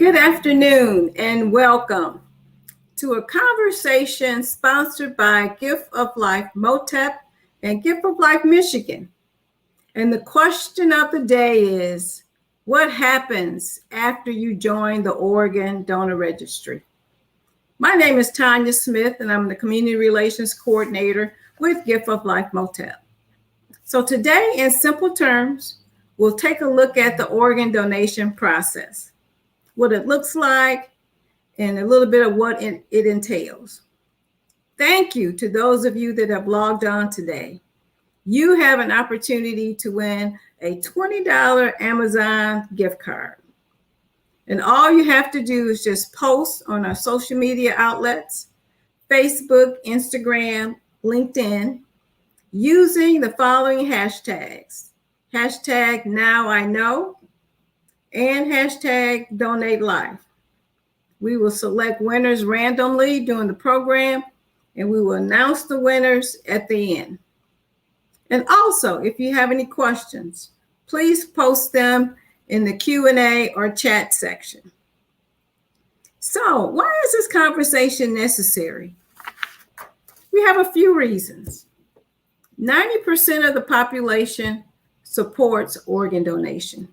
Good afternoon and welcome to a conversation sponsored by Gift of Life MOTEP and Gift of Life Michigan. And the question of the day is, what happens after you join the Oregon Donor Registry? My name is Tanya Smith and I'm the Community Relations Coordinator with Gift of Life MOTEP. So today, in simple terms, we'll take a look at the organ donation process, what it looks like, and a little bit of what it entails. Thank you to those of you that have logged on today. You have an opportunity to win a $20 Amazon gift card. And all you have to do is just post on our social media outlets, Facebook, Instagram, LinkedIn, using the following hashtags. Hashtag Now I Know and hashtag Donate Life. We will select winners randomly during the program, and we will announce the winners at the end. And also, if you have any questions, please post them in the Q&A or chat section. So, why is this conversation necessary? We have a few reasons. 90% of the population supports organ donation,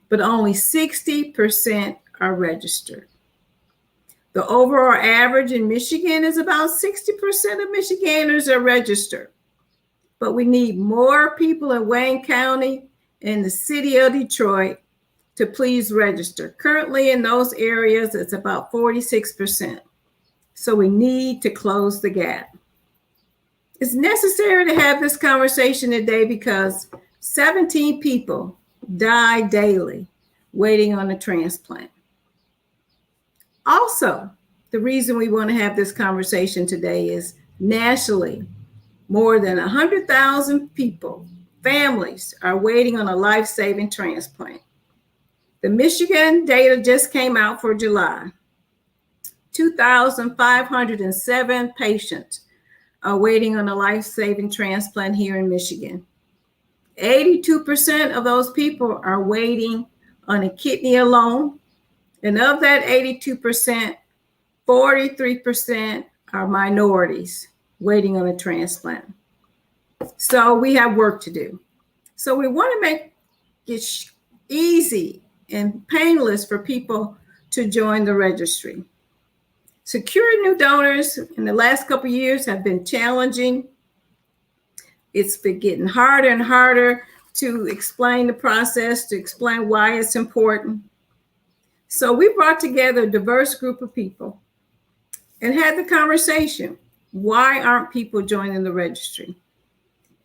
but only 60% are registered. The overall average in Michigan is about 60% of Michiganders are registered. But we need more people in Wayne County and the city of Detroit to please register. Currently in those areas, it's about 46%. So we need to close the gap. It's necessary to have this conversation today because 17 people die daily waiting on a transplant. Also, the reason we want to have this conversation today is nationally, more than 100,000 people, families, are waiting on a life-saving transplant. The Michigan data just came out for July. 2,507 patients are waiting on a life-saving transplant here in Michigan. 82% of those people are waiting on a kidney alone. And of that 82%, 43% are minorities waiting on a transplant. So we have work to do. So we want to make it easy and painless for people to join the registry. Securing new donors in the last couple of years have been challenging. It's been getting harder and harder to explain the process, to explain why it's important. So we brought together a diverse group of people and had the conversation. Why aren't people joining the registry?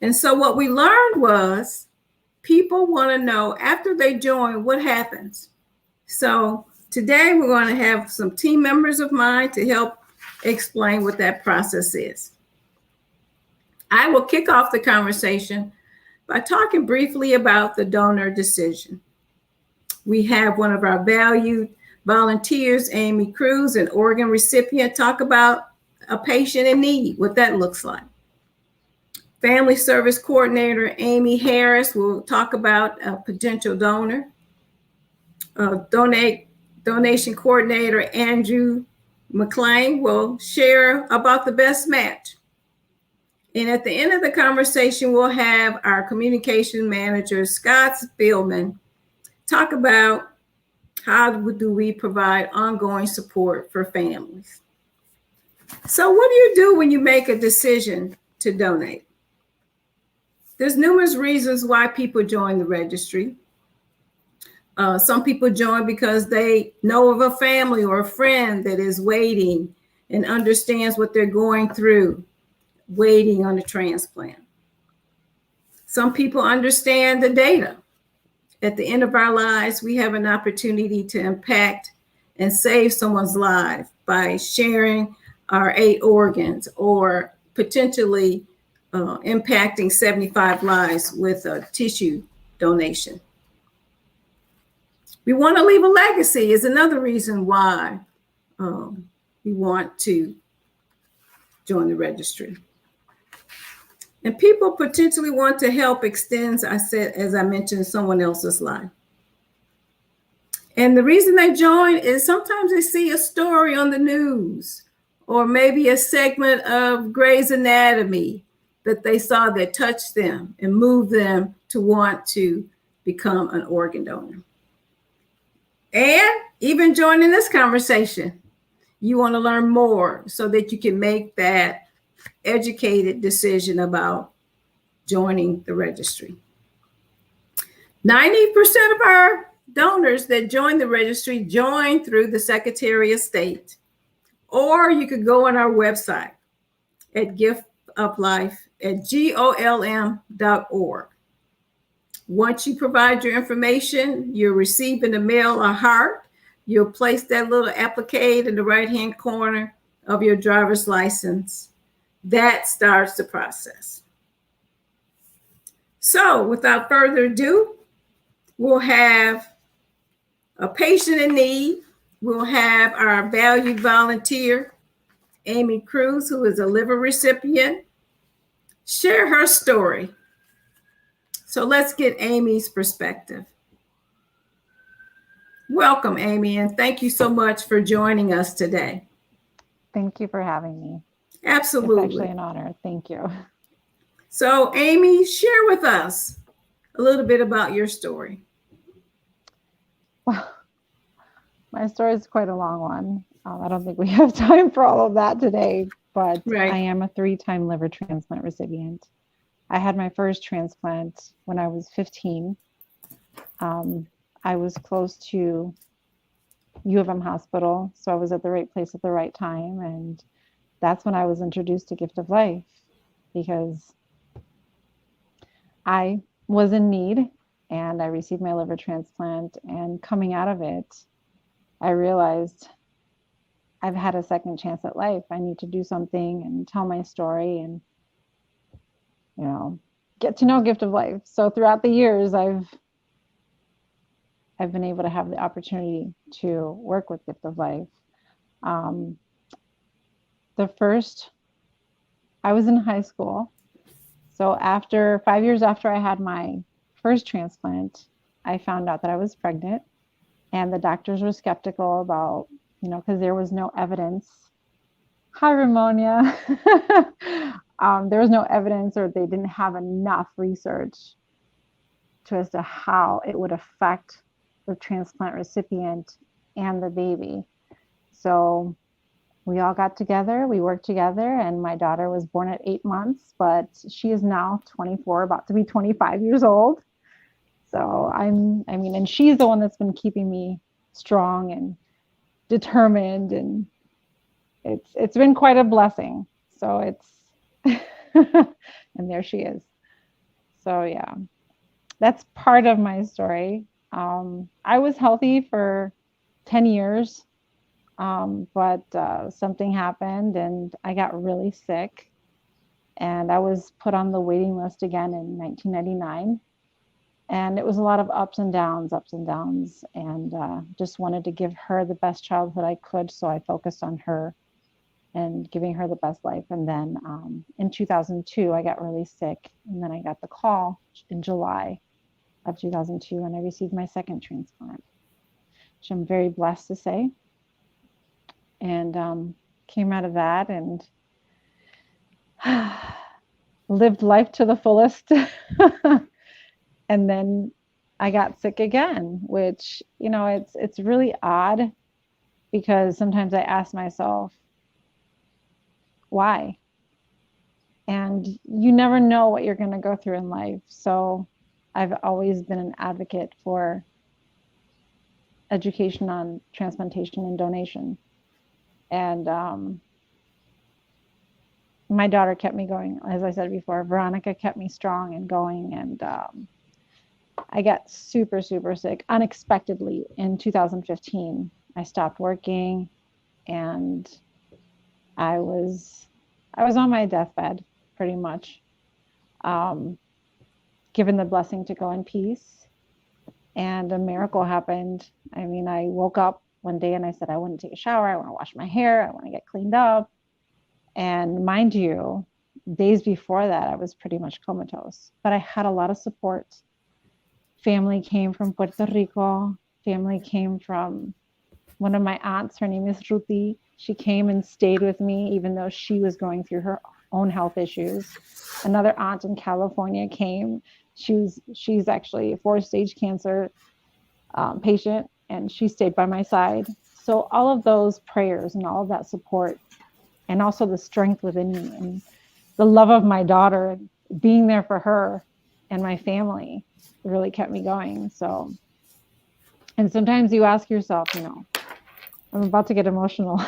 And so what we learned was people want to know after they join what happens. So today we're going to have some team members of mine to help explain what that process is. I will kick off the conversation by talking briefly about the donor decision. We have one of our valued volunteers, Amy Cruz, an organ recipient, talk about a patient in need, what that looks like. Family Service Coordinator Amy Harris will talk about a potential donor. Donation Coordinator Andrew McLean will share about the best match. And at the end of the conversation, we'll have our communication manager, Scott Spielman, talk about how do we provide ongoing support for families. So what do you do when you make a decision to donate? There's numerous reasons why people join the registry. Some people join because they know of a family or a friend that is waiting and understands what they're going through, waiting on a transplant. Some people understand the data. At the end of our lives, we have an opportunity to impact and save someone's life by sharing our 8 organs or potentially impacting 75 lives with a tissue donation. We want to leave a legacy is another reason why we want to join the registry. And people potentially want to help extend, as I mentioned, someone else's life. And the reason they join is sometimes they see a story on the news or maybe a segment of Grey's Anatomy that they saw that touched them and moved them to want to become an organ donor. And even joining this conversation, you want to learn more so that you can make that educated decision about joining the registry. 90% of our donors that join the registry join through the Secretary of State, or you could go on our website at giftoflife@golm.org. Once you provide your information, you'll receive in the mail a heart. You'll place that little applique in the right-hand corner of your driver's license. That starts the process. So without further ado, we'll have a patient in need. We'll have our valued volunteer, Amy Cruz, who is a liver recipient, share her story. So let's get Amy's perspective. Welcome, Amy, and thank you so much for joining us today. Thank you for having me. Absolutely. It's actually an honor. Thank you. So, Amy, share with us a little bit about your story. Well, my story is quite a long one. I don't think we have time for all of that today, but Right. I am a 3-time liver transplant recipient. I had my first transplant when I was 15. I was close to U of M hospital, so I was at the right place at the right time, and that's when I was introduced to Gift of Life, because I was in need and I received my liver transplant, and coming out of it, I realized I've had a second chance at life. I need to do something and tell my story and, get to know Gift of Life. So throughout the years, I've been able to have the opportunity to work with Gift of Life. I was in high school. So 5 years after I had my first transplant, I found out that I was pregnant, and the doctors were skeptical about, because there was no evidence. Hi, Ramonia. There was no evidence, or they didn't have enough research as to how it would affect the transplant recipient and the baby. So we all got together, we worked together, and my daughter was born at 8 months, but she is now 24, about to be 25 years old. So and she's the one that's been keeping me strong and determined, and it's been quite a blessing. So it's, and there she is. So yeah, that's part of my story. I was healthy for 10 years. But something happened and I got really sick, and I was put on the waiting list again in 1999. And it was a lot of ups and downs, and just wanted to give her the best childhood I could. So I focused on her and giving her the best life. And then in 2002, I got really sick, and then I got the call in July of 2002, and I received my second transplant, which I'm very blessed to say. And came out of that and lived life to the fullest. And then I got sick again, which, it's really odd, because sometimes I ask myself, why? And you never know what you're going to go through in life. So I've always been an advocate for education on transplantation and donation. And my daughter kept me going. As I said before, Veronica kept me strong and going. And I got super, super sick unexpectedly in 2015. I stopped working, and I was on my deathbed pretty much, given the blessing to go in peace. And a miracle happened. I woke up one day and I said, I want to take a shower. I want to wash my hair. I want to get cleaned up. And mind you, days before that, I was pretty much comatose, but I had a lot of support. Family came from Puerto Rico family came from one of my aunts. Her name is Ruti. She came and stayed with me, even though she was going through her own health issues. Another aunt in California came. She's actually a 4-stage cancer patient, and she stayed by my side. So all of those prayers and all of that support, and also the strength within me, and the love of my daughter, being there for her and my family, really kept me going. So, and sometimes you ask yourself, I'm about to get emotional,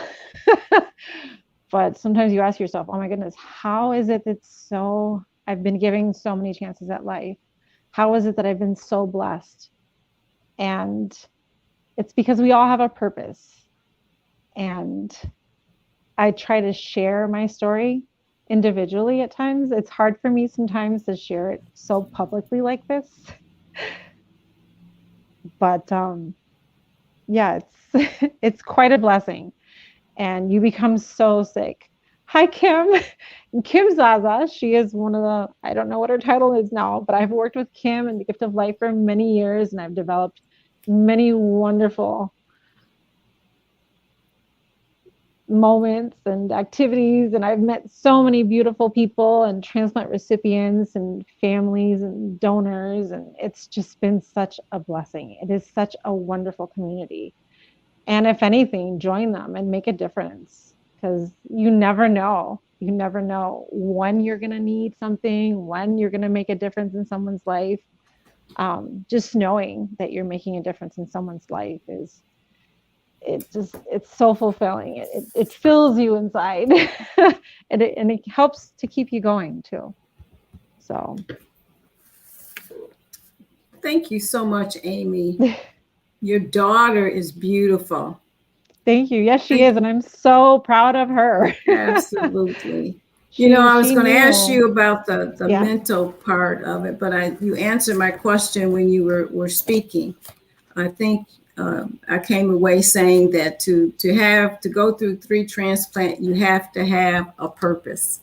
but sometimes you ask yourself, oh my goodness, how is it that I've been giving so many chances at life? How is it that I've been so blessed? And it's because we all have a purpose. And I try to share my story individually at times. It's hard for me sometimes to share it so publicly like this. But yeah, it's quite a blessing. And you become so sick. Hi, Kim. Kim Zaza. She is one of the, I don't know what her title is now, but I've worked with Kim and the Gift of Life for many years, and I've developed many wonderful moments and activities, and I've met so many beautiful people and transplant recipients and families and donors, and it's just been such a blessing. It is such a wonderful community. And if anything, join them and make a difference, because you never know when you're going to need something, when you're going to make a difference in someone's life. Just knowing that you're making a difference in someone's life it's so fulfilling. It fills you inside. and it helps to keep you going too. So thank you so much, Amy. Your daughter is beautiful. Thank you. Yes, she is, and I'm so proud of her. Absolutely. I was going to ask you about the Yeah. mental part of it, but you answered my question when you were speaking. I think I came away saying that to go through 3 transplant, you have to have a purpose.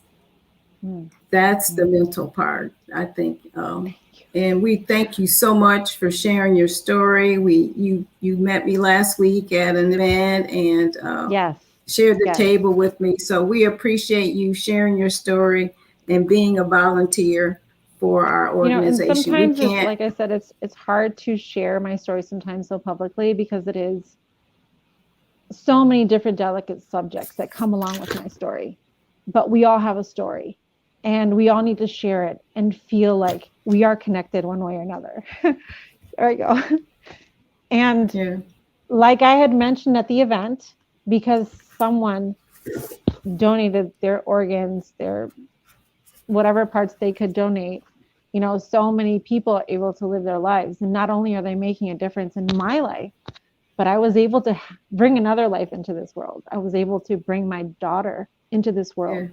That's the mental part, I think. And we thank you so much for sharing your story. You met me last week at an event and yes, shared the table with me. So we appreciate you sharing your story and being a volunteer for our organization. And sometimes, like I said, it's hard to share my story sometimes so publicly, because it is so many different delicate subjects that come along with my story. But we all have a story, and we all need to share it and feel like we are connected one way or another. There we go. And like I had mentioned at the event, because someone donated their organs, their whatever parts they could donate, so many people are able to live their lives. And not only are they making a difference in my life, but I was able to bring another life into this world. I was able to bring my daughter into this world.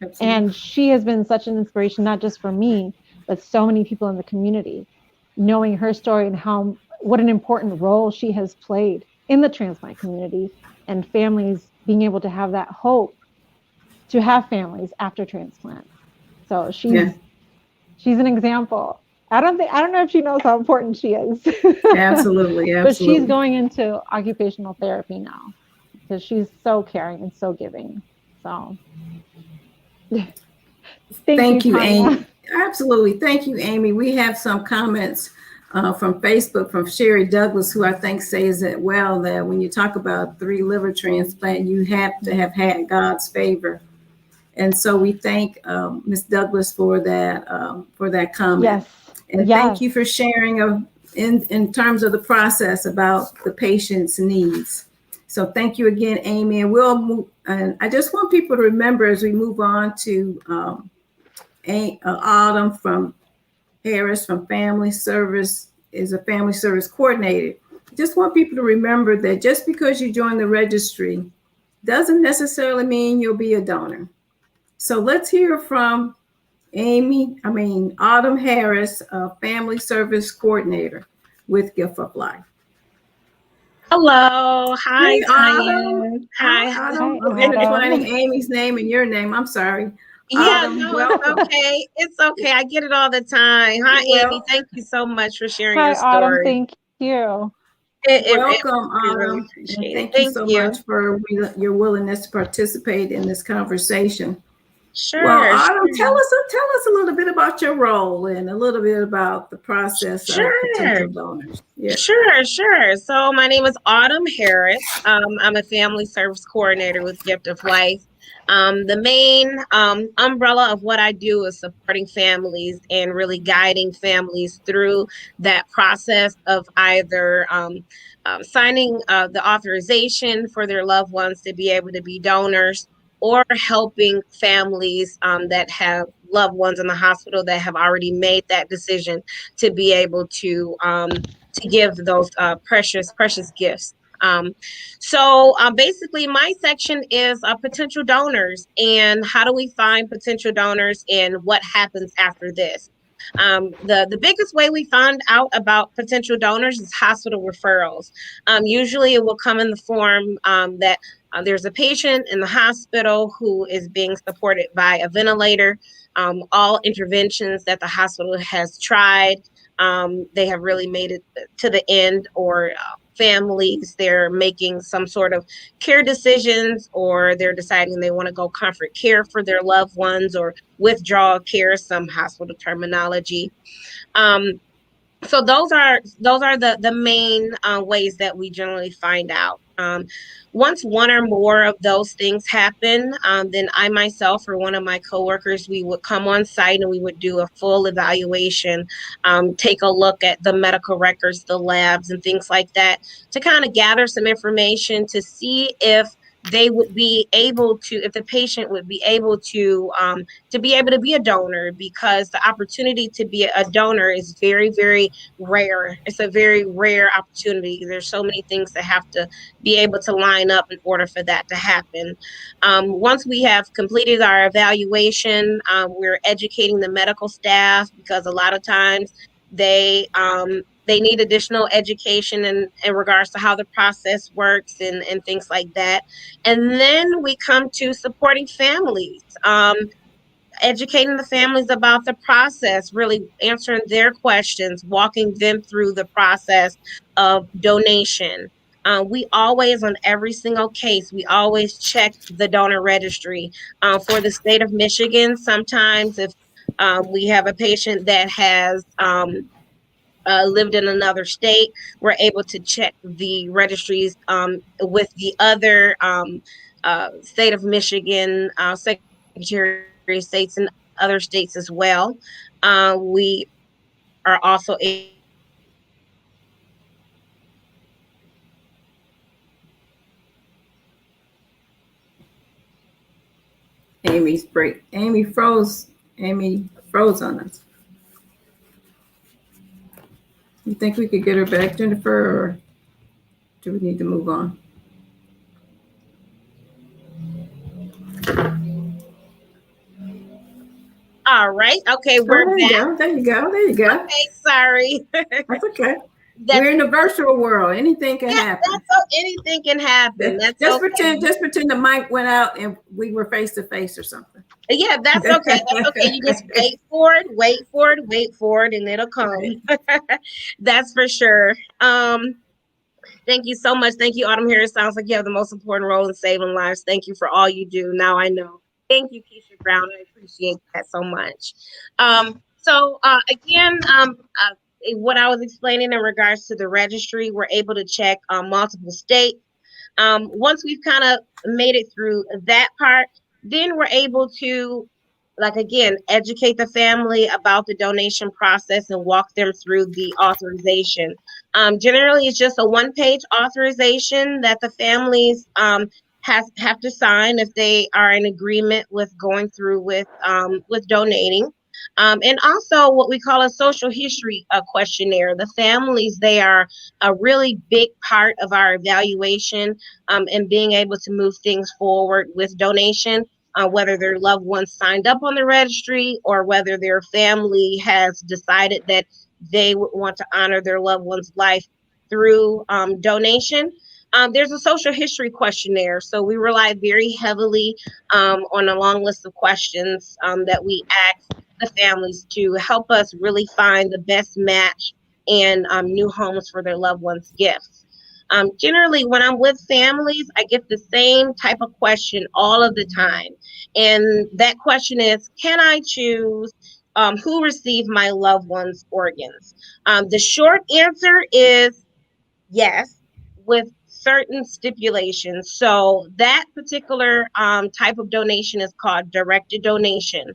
Yeah, and she has been such an inspiration, not just for me, but so many people in the community, knowing her story and what an important role she has played in the transplant community, and families being able to have that hope to have families after transplant. So she's an example. I don't know if she knows how important she is. Absolutely. But she's going into occupational therapy now, because she's so caring and so giving. So thank you, Amy. Absolutely. Thank you, Amy. We have some comments from Facebook from Sherry Douglas, who I think says that when you talk about 3 liver transplant, you have to have had God's favor. And so we thank Ms. Douglas for that comment. Yes. And thank you for sharing in terms of the process about the patient's needs. So thank you again, Amy. And we'll move. And I just want people to remember, as we move on to Autumn from Harris from Family Service, is a Family Service Coordinator. Just want people to remember that just because you join the registry doesn't necessarily mean you'll be a donor. So let's hear from Autumn Harris, Family Service Coordinator with Gift of Life. Hello. Hi, hey, Autumn. Hi, Autumn. I'm intertwining Amy's name and your name. I'm sorry. Yeah, welcome. It's okay. It's okay. I get it all the time. Hi, Amy. Thank you so much for sharing your story. Autumn. Thank you. It Welcome, would be really Autumn, and appreciated. thank you Thank so you. much for your willingness to participate in this conversation. Well, Sure, Autumn, sure, tell us a little bit about your role and a little bit about the process of sure. potential donors. Yeah. Sure, sure. So my name is Autumn Harris. I'm a family service coordinator with Gift of Life. The main umbrella of what I do is supporting families and really guiding families through that process of either signing the authorization for their loved ones to be able to be donors, or helping families that have loved ones in the hospital that have already made that decision to be able to give those precious gifts. Basically, my section is potential donors and how do we find potential donors and what happens after this. The biggest way we find out about potential donors is hospital referrals. Usually, it will come in the form that there's a patient in the hospital who is being supported by a ventilator. All interventions that the hospital has tried, they have really made it to the end, or families, they're making some sort of care decisions, or they're deciding they want to go comfort care for their loved ones, or withdrawal care, some hospital terminology. Um, so those are the main ways that we generally find out. Once one or more of those things happen, then I myself or one of my coworkers, we would come on site and we would do a full evaluation, take a look at the medical records, the labs, and things like that, to kind of gather some information to see if they would be able to, if the patient would be able to be able to be a donor, because the opportunity to be a donor is very, very rare. It's a very rare opportunity. There's so many things that have to be able to line up in order for that to happen. Once we have completed our evaluation, we're educating the medical staff, because a lot of times they need additional education in regards to how the process works, and things like that. And then we come to supporting families. Educating the families about the process, really answering their questions, walking them through the process of donation. We always, on every single case, we always check the donor registry for the state of Michigan. Sometimes, if we have a patient that has lived in another state, we're able to check the registries with the other state of Michigan Secretary of States and other states as well. We are also able to check Amy froze. Amy froze on us. You think we could get her back, Jennifer, or do we need to move on? All right. Okay, Oh, we're there you back. go. There you go. There you go. Okay, sorry. That's okay. That's We're in a virtual world. Anything can yeah, happen. anything can happen. That's Just okay. pretend, just pretend the mic went out and we were face to face or something. Yeah, that's okay. That's okay. You just wait for it, wait for it, wait for it, and it'll come. Right. That's for sure. Thank you so much. Thank you, Autumn Harris. Sounds like you have the most important role in saving lives. Thank you for all you do. Now I know. Thank you, Keisha Brown. I appreciate that so much. Again, what I was explaining in regards to the registry, we're able to check multiple states. Once we've kind of made it through that part, then we're able to, like, again, educate the family about the donation process and walk them through the authorization. Generally, it's just a one-page authorization that the families have to sign if they are in agreement with going through with donating. And also what we call a social history questionnaire. The families, they are a really big part of our evaluation, and being able to move things forward with donation, whether their loved ones signed up on the registry or whether their family has decided that they would want to honor their loved one's life through donation. There's a social history questionnaire, so we rely very heavily on a long list of questions that we ask the families to help us really find the best match and new homes for their loved ones' gifts. Generally, when I'm with families, I get the same type of question all of the time. And that question is, can I choose who received my loved one's organs? The short answer is yes, with certain stipulations. So that particular type of donation is called directed donation,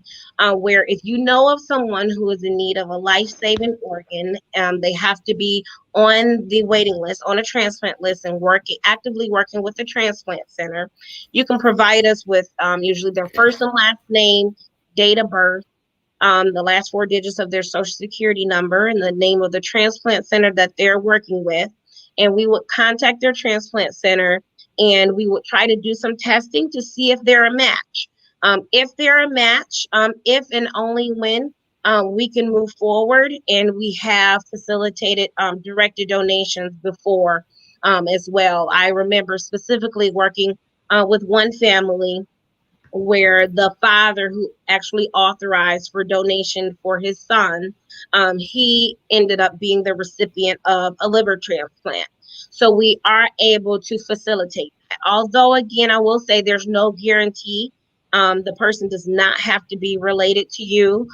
where if you know of someone who is in need of a life-saving organ, they have to be on the waiting list, on a transplant list, and actively working with the transplant center. You can provide us with usually their first and last name, date of birth, the last four digits of their social security number, and the name of the transplant center that they're working with. And we would contact their transplant center and we would try to do some testing to see if they're a match. If they're a match, if and only when we can move forward, and we have facilitated directed donations before as well. I remember specifically working with one family where the father who actually authorized for donation for his son, he ended up being the recipient of a liver transplant. So we are able to facilitate that. Although, again, I will say there's no guarantee. The person does not have to be related to you.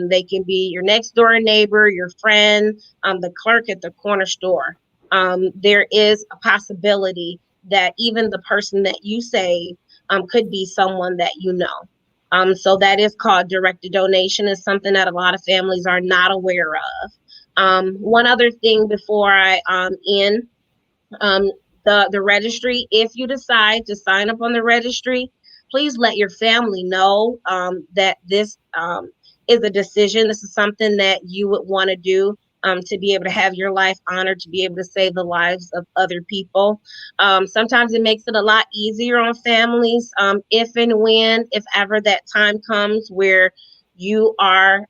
They can be your next door neighbor, your friend, the clerk at the corner store. There is a possibility that even the person that you save could be someone that you know. So that is called directed donation. Is something that a lot of families are not aware of. One other thing before I end, um, the registry, if you decide to sign up on the registry, please let your family know that this is a decision. This is something that you would want to do to be able to have your life honored, to be able to save the lives of other people. Sometimes it makes it a lot easier on families if and when, if ever that time comes where you are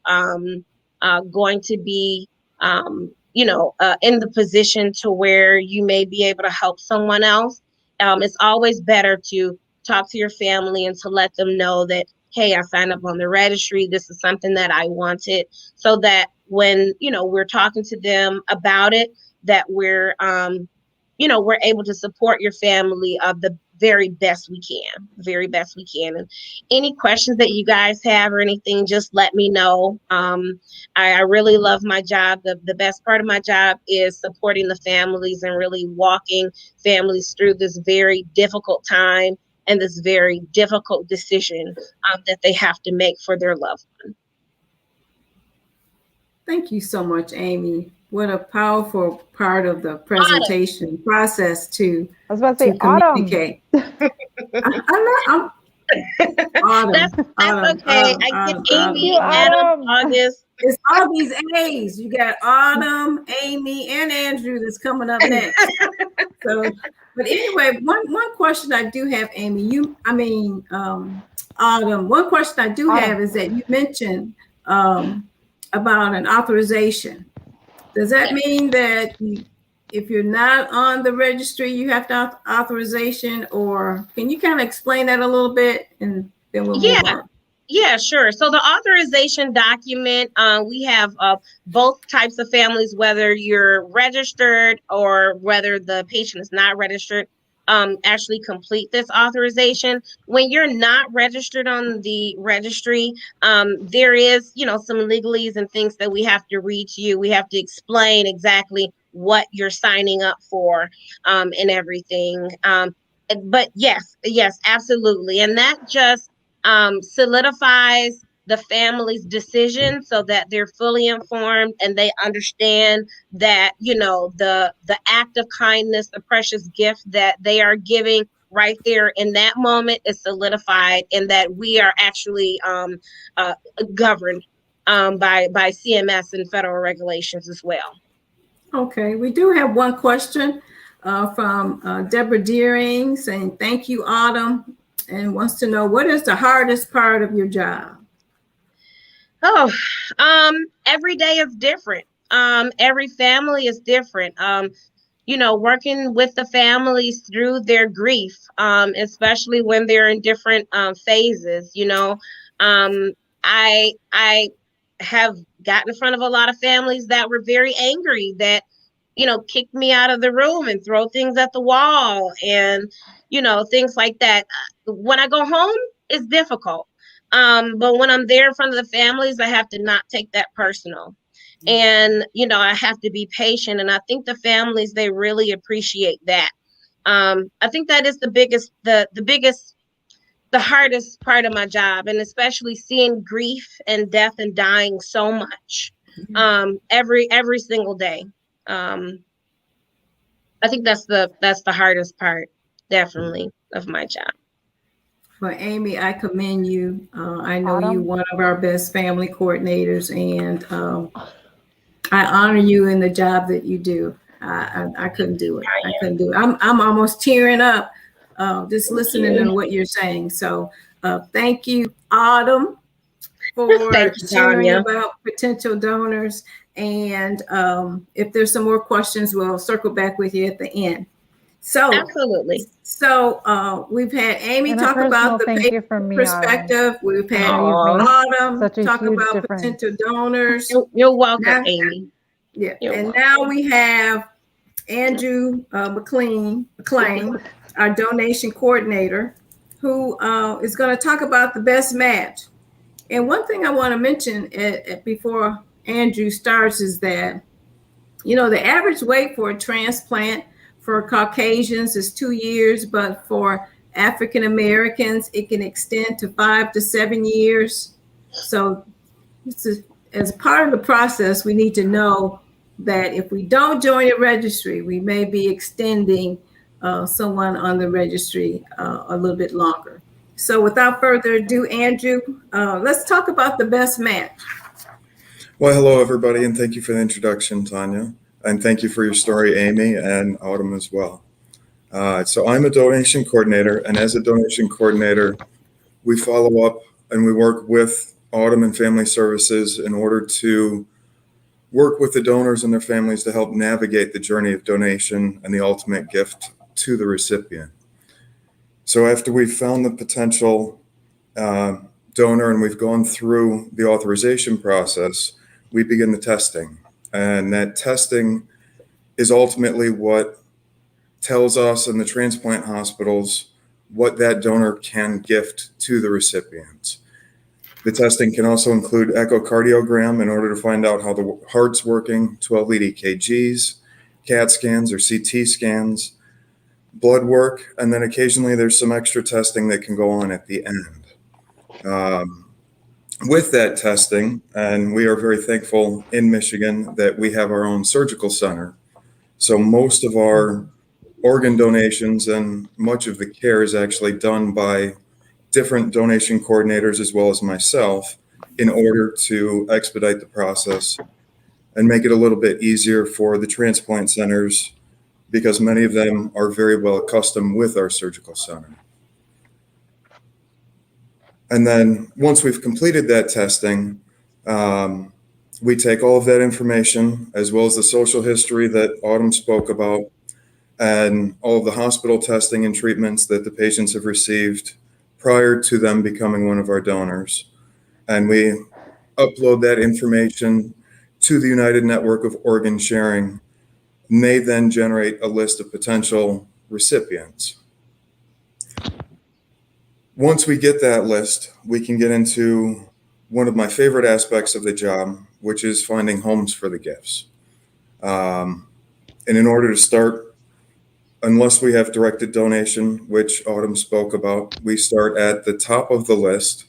going to be in the position to where you may be able to help someone else. It's always better to talk to your family and to let them know that, hey, I signed up on the registry. This is something that I wanted, so that when, we're talking to them about it, that we're able to support your family of the very best we can. And any questions that you guys have or anything, just let me know. I really love my job. The best part of my job is supporting the families and really walking families through this very difficult time and this very difficult decision that they have to make for their loved one. Thank you so much, Amy. What a powerful part of the presentation process to I was about to say communicate. I'm Autumn. That's okay. I get Amy, Adam, August. It's all these A's. You got Autumn, Amy, and Andrew that's coming up next. So, but anyway, one question I do have, Amy, Autumn, one question I do have is that you mentioned about an authorization. Does that mean that if you're not on the registry, you have to authorization, or can you kind of explain that a little bit, and then we'll move on? Yeah, sure. So the authorization document, we have both types of families, whether you're registered or whether the patient is not registered, actually complete this authorization. When you're not registered on the registry, there is, some legalese and things that we have to read to you. We have to explain exactly what you're signing up for and everything. But yes, absolutely. And that just solidifies the family's decision so that they're fully informed and they understand that, the act of kindness, the precious gift that they are giving right there in that moment is solidified, and that we are actually governed by CMS and federal regulations as well. Okay, we do have one question from Deborah Deering saying, thank you, Autumn, and wants to know, what is the hardest part of your job? Oh, every day is different. Every family is different. Working with the families through their grief, especially when they're in different phases. I have gotten in front of a lot of families that were very angry that kick me out of the room and throw things at the wall and, things like that. When I go home, it's difficult. But when I'm there in front of the families, I have to not take that personal. And, I have to be patient. And I think the families, they really appreciate that. I think that is the biggest, the hardest part of my job, and especially seeing grief and death and dying so much, every single day. I think that's the hardest part, definitely, of my job. Well, Amy, I commend you. I know you're Autumn? one of our best family coordinators, and I honor you in the job that you do. I couldn't do it. I couldn't do it. I'm almost tearing up just listening to what you're saying. So thank you, Autumn, for Thank you, sharing Tanya. about potential donors. And if there's some more questions, we'll circle back with you at the end. Absolutely. So we've had Amy And a talk about personal the thank you patient from me, Autumn. perspective. We've had I know you've made Autumn such a talk huge about difference. potential donors. You're welcome, Now- Amy. Yeah, You're and welcome. now we have Andrew McLean, our donation coordinator, who is going to talk about the best match. And one thing I want to mention before Andrew starts is that, the average wait for a transplant for Caucasians is 2 years, but for African Americans, it can extend to 5 to 7 years. So as part of the process, we need to know that if we don't join a registry, we may be extending someone on the registry a little bit longer. So without further ado, Andrew, let's talk about the best match. Well, hello, everybody, and thank you for the introduction, Tanya. And thank you for your story, Amy, and Autumn as well. So I'm a donation coordinator, and as a donation coordinator, we follow up and we work with Autumn and Family Services in order to work with the donors and their families to help navigate the journey of donation and the ultimate gift to the recipient. So after we've found the potential donor and we've gone through the authorization process, we begin the testing. And that testing is ultimately what tells us and the transplant hospitals what that donor can gift to the recipient. The testing can also include echocardiogram in order to find out how the heart's working, 12 lead EKGs, CAT scans or CT scans, blood work, and then occasionally there's some extra testing that can go on at the end. With that testing, and we are very thankful in Michigan that we have our own surgical center. So most of our organ donations and much of the care is actually done by different donation coordinators as well as myself in order to expedite the process and make it a little bit easier for the transplant centers because many of them are very well accustomed with our surgical center. And then once we've completed that testing, we take all of that information as well as the social history that Autumn spoke about and all of the hospital testing and treatments that the patients have received prior to them becoming one of our donors. And we upload that information to the United Network of Organ Sharing, and they then generate a list of potential recipients. Once we get that list, we can get into one of my favorite aspects of the job, which is finding homes for the gifts. And in order to start, unless we have directed donation, which Autumn spoke about, we start at the top of the list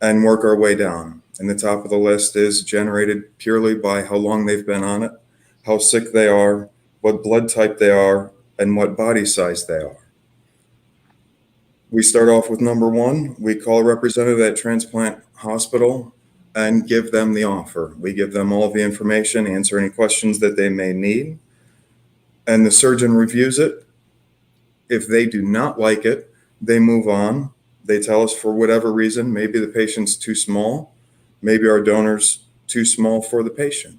and work our way down. And the top of the list is generated purely by how long they've been on it, how sick they are, what blood type they are, and what body size they are. We start off with number one. We call a representative at transplant hospital and give them the offer. We give them all of the information, answer any questions that they may need. And the surgeon reviews it. If they do not like it, they move on. They tell us for whatever reason, maybe the patient's too small, maybe our donor's too small for the patient.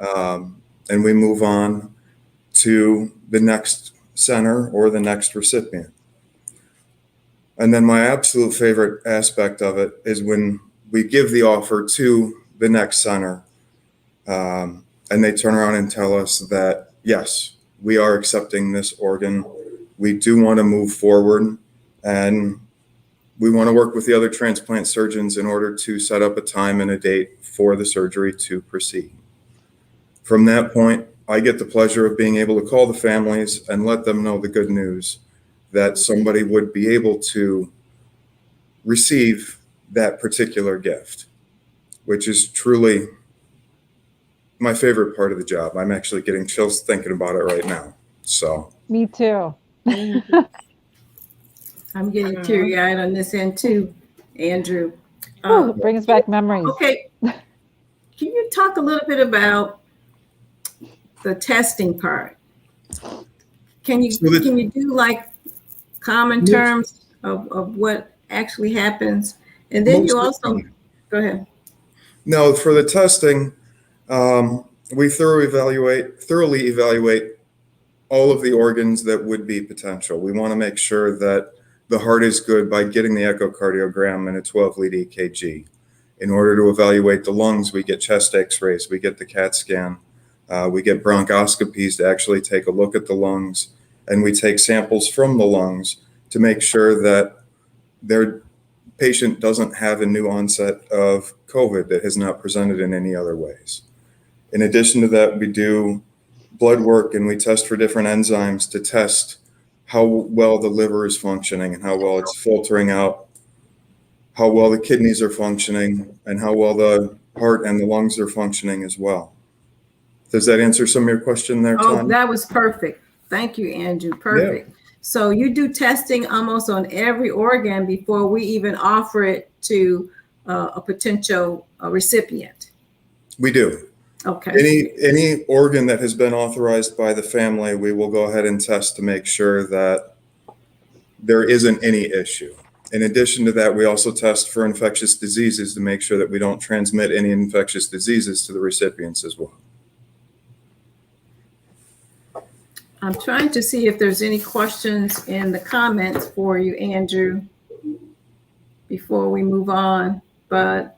And we move on to the next center or the next recipient. And then my absolute favorite aspect of it is when we give the offer to the next center and they turn around and tell us that, yes, we are accepting this organ. We do want to move forward, and we want to work with the other transplant surgeons in order to set up a time and a date for the surgery to proceed. From that point, I get the pleasure of being able to call the families and let them know the good news that somebody would be able to receive that particular gift, which is truly my favorite part of the job. I'm actually getting chills thinking about it right now. So Me too. I'm getting teary-eyed on this end too, Andrew. Ooh, it brings back memories. Okay, can you talk a little bit about the testing part? Can you do like common terms of what actually happens? And then you also, go ahead. No, for the testing, we thoroughly evaluate all of the organs that would be potential. We want to make sure that the heart is good by getting the echocardiogram and a 12-lead EKG. In order to evaluate the lungs, we get chest x-rays, we get the CAT scan, we get bronchoscopies to actually take a look at the lungs, and we take samples from the lungs to make sure that their patient doesn't have a new onset of COVID that has not presented in any other ways. In addition to that, we do blood work and we test for different enzymes to test how well the liver is functioning and how well it's filtering out, how well the kidneys are functioning, and how well the heart and the lungs are functioning as well. Does that answer some of your question there, Tom? Oh, that was perfect. Thank you, Andrew. Perfect. Yeah. So you do testing almost on every organ before we even offer it to a potential recipient. We do. Okay. Any organ that has been authorized by the family, we will go ahead and test to make sure that there isn't any issue. In addition to that, we also test for infectious diseases to make sure that we don't transmit any infectious diseases to the recipients as well. I'm trying to see if there's any questions in the comments for you, Andrew, before we move on. But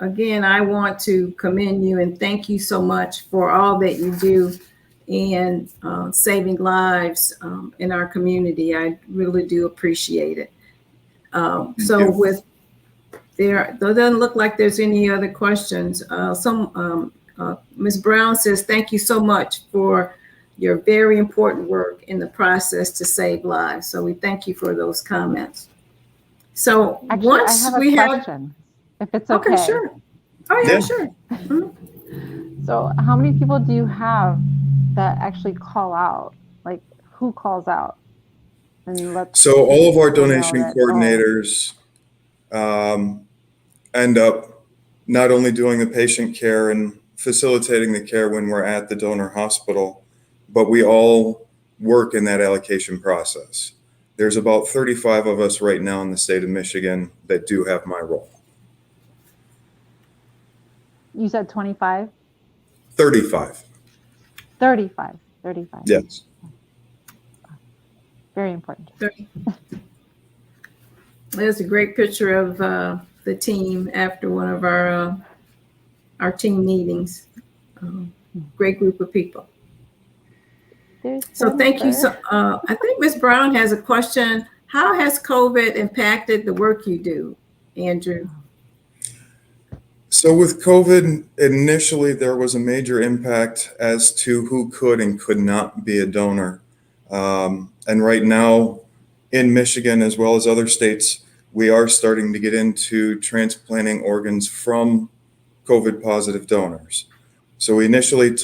again, I want to commend you and thank you so much for all that you do in saving lives in our community. I really do appreciate it. So with there doesn't look like there's any other questions. Ms. Brown says, thank you so much for your very important work in the process to save lives. So we thank you for those comments. So actually, once I have a question, if it's okay. Okay, sure. Oh yeah, sure. Mm-hmm. So how many people do you have that actually call out? Like who calls out? And so all of our donation coordinators end up not only doing the patient care and facilitating the care when we're at the donor hospital, but we all work in that allocation process. There's about 35 of us right now in the state of Michigan that do have my role. You said 25? 35. 35. Yes. Very important. There's a great picture of the team after one of our team meetings. Great group of people. So thank you. So I think Ms. Brown has a question. How has COVID impacted the work you do, Andrew? So with COVID, initially there was a major impact as to who could and could not be a donor. And right now in Michigan, as well as other states, we are starting to get into transplanting organs from COVID positive donors. So we initially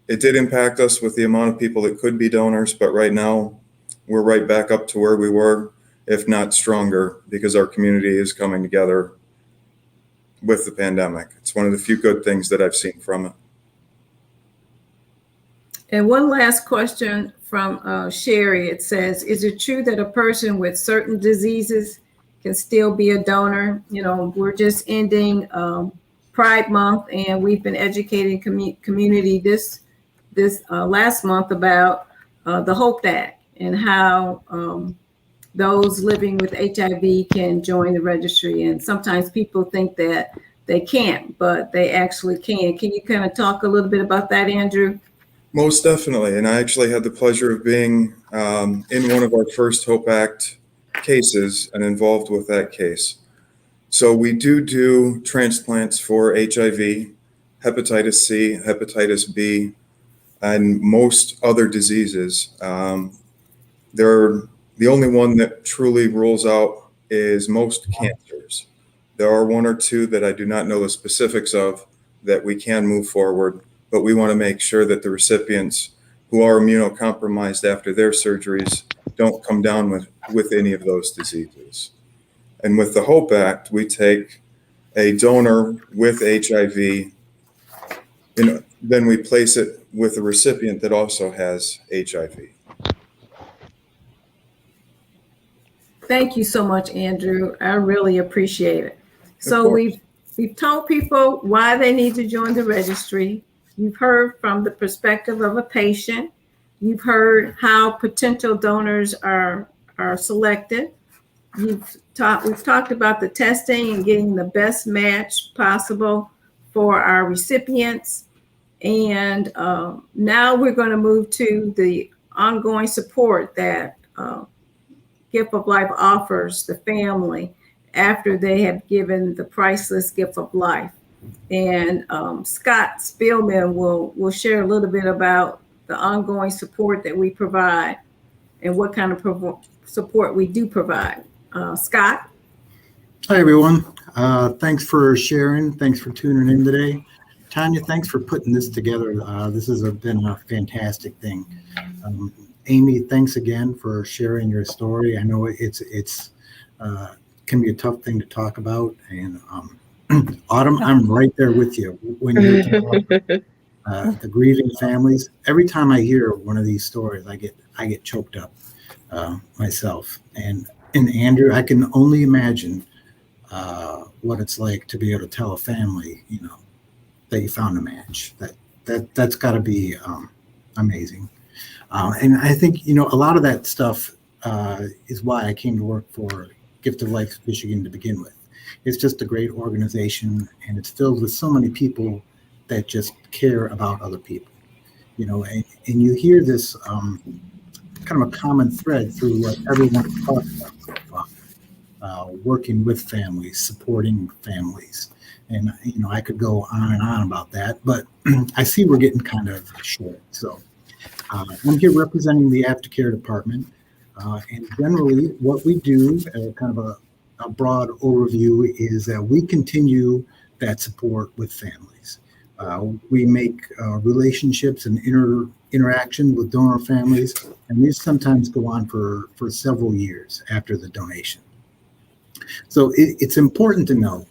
it did impact us with the amount of people that could be donors, but right now we're right back up to where we were, if not stronger, because our community is coming together with the pandemic. It's one of the few good things that I've seen from it. And one last question from Sherry. It says, is it true that a person with certain diseases can still be a donor? You know, we're just ending Pride Month, and we've been educating community this last month about the HOPE Act and how those living with HIV can join the registry. And sometimes people think that they can't, but they actually can. Can you kind of talk a little bit about that, Andrew? Most definitely. And I actually had the pleasure of being in one of our first Hope Act cases and involved with that case. So we do transplants for HIV, hepatitis C, hepatitis B, and most other diseases. The only one that truly rules out is most cancers. There are one or two that I do not know the specifics of that we can move forward, but we want to make sure that the recipients who are immunocompromised after their surgeries don't come down with any of those diseases. And with the HOPE Act, we take a donor with HIV, then we place it with a recipient that also has HIV. Thank you so much, Andrew. I really appreciate it. So we've told people why they need to join the registry. You've heard from the perspective of a patient. You've heard how potential donors are selected. We've talked about the testing and getting the best match possible for our recipients. And now we're going to move to the ongoing support that Gift of Life offers the family after they have given the priceless gift of life. And Scott Spielman will share a little bit about the ongoing support that we provide and what kind of support we do provide. Scott? Hi, everyone. Thanks for sharing. Thanks for tuning in today. Tanya, thanks for putting this together. This has been a fantastic thing. Amy, thanks again for sharing your story. I know it's can be a tough thing to talk about. And Autumn, I'm right there with you when you're talking about the grieving families. Every time I hear one of these stories, I get choked up myself. And Andrew, I can only imagine what it's like to be able to tell a family, that you found a match. That's got to be amazing. And I think, a lot of that stuff is why I came to work for Gift of Life Michigan to begin with. It's just a great organization, and it's filled with so many people that just care about other people, and you hear this kind of a common thread through what everyone talks about, working with families, supporting families. And, I could go on and on about that, but I see we're getting kind of short. So I'm here representing the aftercare department. And generally what we do, kind of a broad overview, is that we continue that support with families. We make relationships and interaction with donor families, and these sometimes go on for several years after the donation. So it's important to know,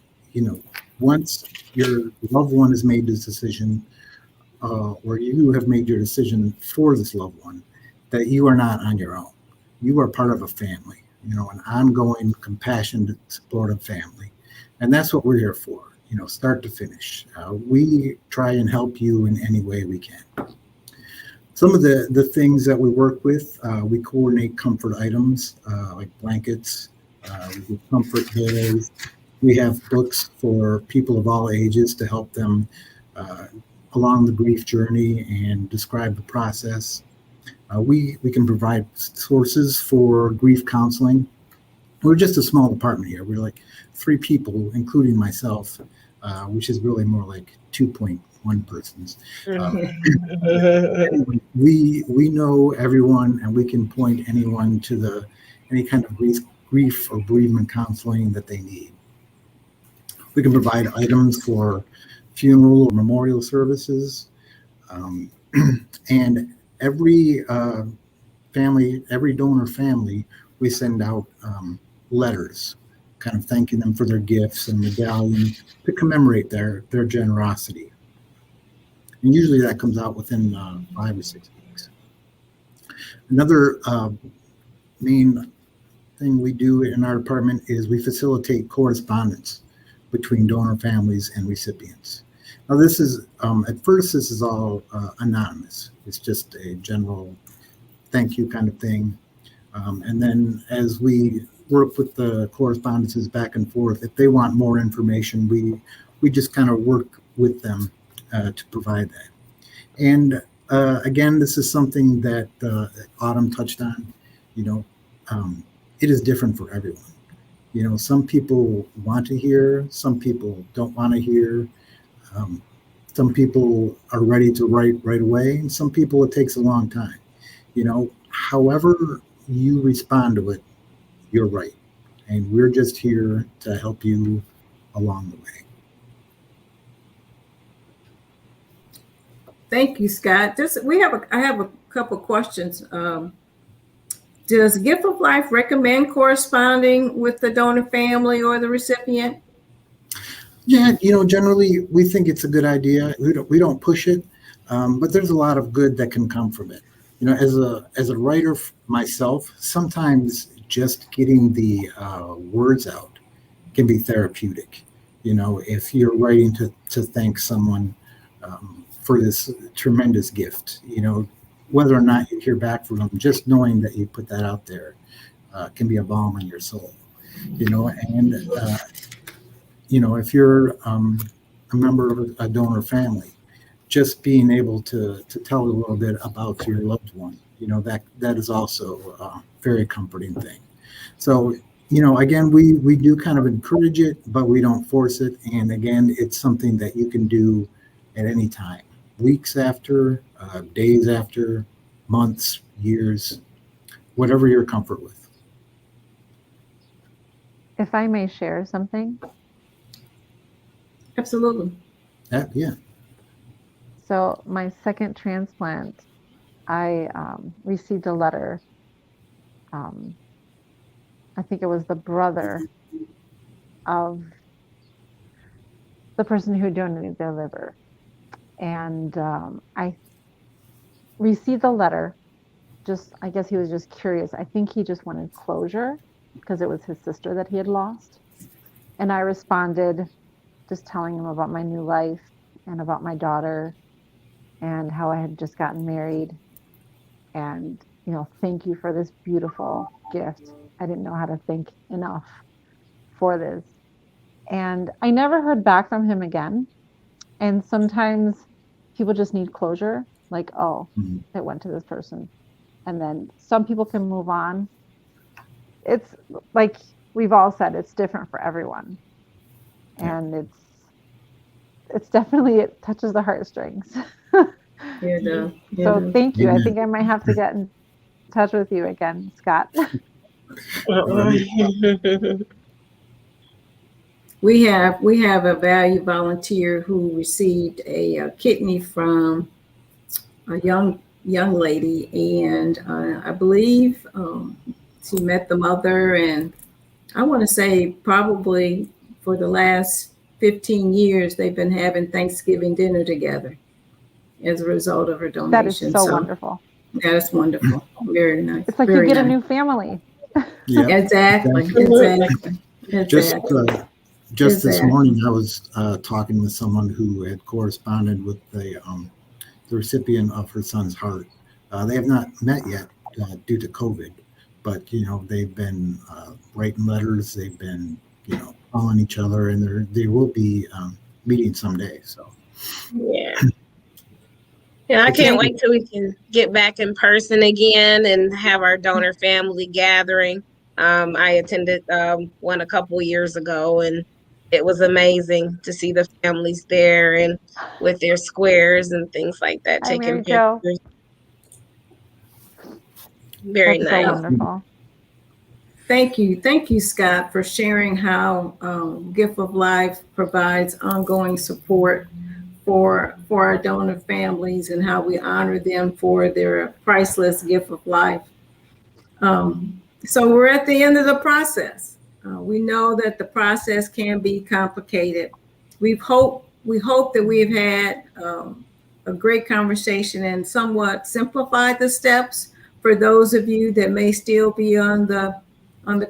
once your loved one has made this decision, or you have made your decision for this loved one, that you are not on your own. You are part of a family, an ongoing, compassionate, supportive family. And that's what we're here for, start to finish. We try and help you in any way we can. Some of the things that we work with, we coordinate comfort items like blankets, we do comfort days. We have books for people of all ages to help them along the grief journey and describe the process. We can provide sources for grief counseling. We're just a small department here. We're like 3 people, including myself, which is really more like 2.1 persons. We know everyone, and we can point anyone to any kind of grief or bereavement counseling that they need. We can provide items for funeral or memorial services, and every donor family, we send out letters, kind of thanking them for their gifts and medallion to commemorate their generosity. And usually that comes out within 5 or 6 weeks. Another main thing we do in our department is we facilitate correspondence between donor families and recipients. Now this is, at first this is all anonymous. It's just a general thank you kind of thing. And then as we work with the correspondences back and forth, if they want more information, we just kind of work with them to provide that. And again, this is something that Autumn touched on. You know, it is different for everyone. You know, some people want to hear, some people don't want to hear. Um, some people are ready to write right away, and some people it takes a long time. You know, however you respond to it, you're right. And we're just here to help you along the way. Thank you, Scott. I have a couple questions. Does Gift of Life recommend corresponding with the donor family or the recipient? Yeah, you know, generally we think it's a good idea. We don't push it, but there's a lot of good that can come from it. You know, as a writer myself, sometimes just getting the words out can be therapeutic. You know, if you're writing to thank someone for this tremendous gift, you know, whether or not you hear back from them, just knowing that you put that out there can be a balm in your soul. You know, and you know, if you're a member of a donor family, just being able to tell a little bit about your loved one, you know, that is also a very comforting thing. So, you know, again, we do kind of encourage it, but we don't force it. And again, it's something that you can do at any time, weeks after, days after, months, years, whatever your comfort with. If I may share something. Absolutely. Yeah. So my second transplant, I received a letter. I think it was the brother of the person who donated their liver. And I received the letter. I guess he was just curious. I think he just wanted closure because it was his sister that he had lost. And I responded just telling him about my new life and about my daughter and how I had just gotten married. And, you know, thank you for this beautiful gift. I didn't know how to thank enough for this. And I never heard back from him again. And sometimes people just need closure, like, oh, it went to this person. And then some people can move on. It's like we've all said, it's different for everyone. And it's definitely, it touches the heartstrings. So thank you. I think I might have to get in touch with you again, Scott. We have a valued volunteer who received a kidney from a young lady, and I believe she met the mother, and I want to say probably for the last 15 years they've been having Thanksgiving dinner together as a result of her donation. That is so wonderful. That is wonderful. Very nice. It's like Very you get nice. a new family. Yeah. Exactly. Just this morning, I was talking with someone who had corresponded with the recipient of her son's heart. They have not met yet due to COVID, but you know they've been writing letters. They've been calling each other, and they will be meeting someday. So yeah, I can't wait till we can get back in person again and have our donor family gathering. I attended one a couple years ago, and it was amazing to see the families there and with their squares and things like that, taking pictures. Very That's nice. So wonderful. Thank you, Scott, for sharing how Gift of Life provides ongoing support for our donor families and how we honor them for their priceless gift of life. So we're at the end of the process. We know that the process can be complicated. We hope that we've had a great conversation and somewhat simplified the steps for those of you that may still be on the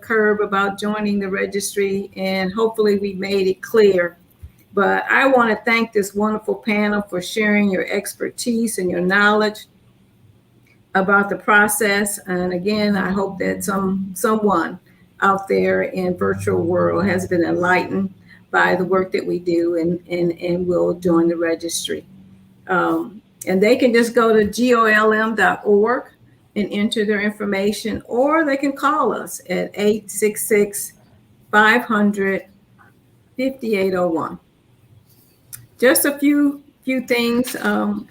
curb about joining the registry, and hopefully we made it clear. But I want to thank this wonderful panel for sharing your expertise and your knowledge about the process. And again, I hope that someone out there in virtual world has been enlightened by the work that we do and will join the registry. And they can just go to golm.org and enter their information, or they can call us at 866-500-5801. Just a few things. Do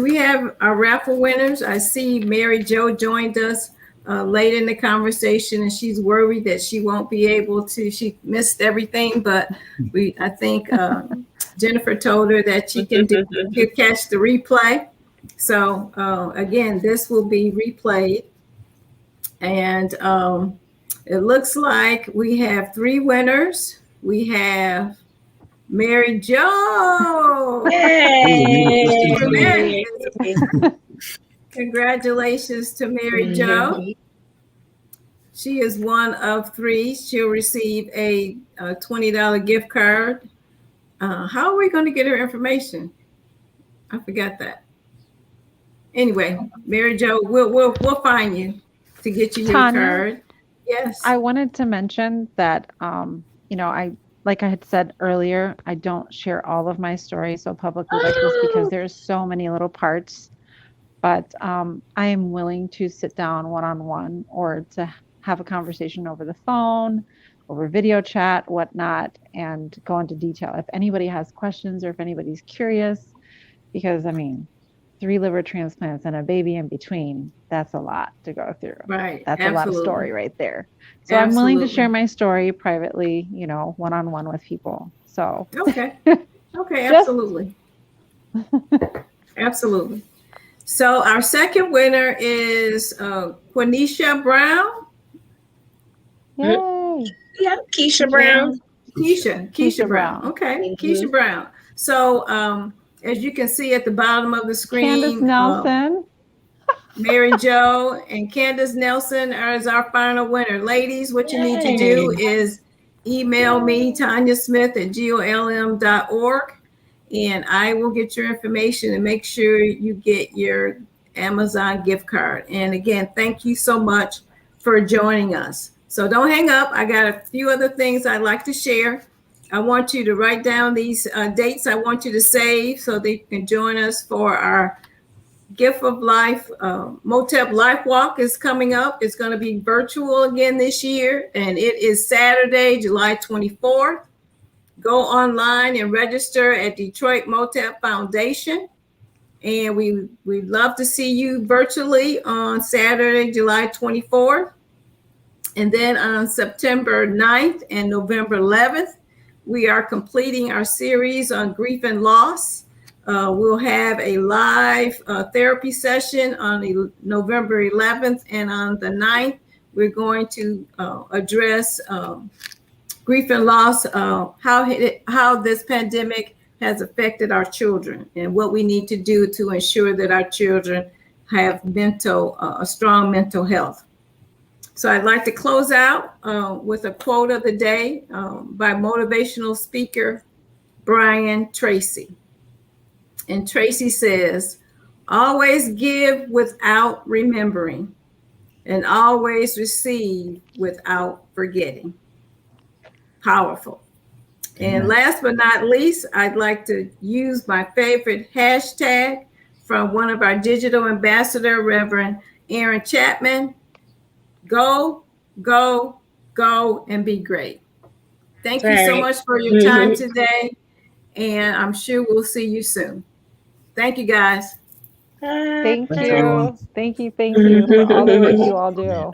we have our raffle winners? I see Mary Jo joined us late in the conversation, and she's worried that she won't be able to. She missed everything, but I think Jennifer told her that she can catch the replay. So again, this will be replayed, and it looks like we have 3 winners. We have Mary Jo. Yay! Congratulations to Mary Jo. She is one of 3. She'll receive a $20 gift card. How are we going to get her information? I forgot that. Anyway, Mary Jo, we'll find you to get you your Tanya, card. Yes. I wanted to mention that, like I had said earlier, I don't share all of my stories so publicly like this because there's so many little parts. But I am willing to sit down one-on-one or to have a conversation over the phone, over video chat, whatnot, and go into detail. If anybody has questions or if anybody's curious, because 3 liver transplants and a baby in between, that's a lot to go through. Right. That's Absolutely. a lot of story right there. So Absolutely. I'm willing to share my story privately, one-on-one with people. So okay. Absolutely. Absolutely. So our second winner is Quenisha Brown. Yay. Yeah, Keisha Brown. Keisha Brown. Okay, Mhm. Keisha Brown. So as you can see at the bottom of the screen, Candace Nelson. Mary Jo and Candace Nelson is our final winner. Ladies, what you need to do is email me, tanyasmith@golm.org, and I will get your information and make sure you get your Amazon gift card. And again, thank you so much for joining us. So don't hang up. I got a few other things I'd like to share. I want you to write down these dates I want you to save so that you can join us for our Gift of Life MOTEP Life Walk is coming up. It's going to be virtual again this year, and it is Saturday, July 24th. Go online and register at Detroit MOTEP Foundation. And we'd love to see you virtually on Saturday, July 24th. And then on September 9th and November 11th, we are completing our series on grief and loss. We'll have a live therapy session on November 11th, and on the 9th, we're going to address grief and loss, how this pandemic has affected our children and what we need to do to ensure that our children have a strong mental health. So I'd like to close out with a quote of the day by motivational speaker Brian Tracy. And Tracy says, always give without remembering, and always receive without forgetting. Powerful. And last but not least, I'd like to use my favorite hashtag from one of our digital ambassador, Reverend Aaron Chapman. Go, go, go, and be great. Thank you so much for your time today. And I'm sure we'll see you soon. Thank you, guys. Thank you. Thank you for all the work you all do.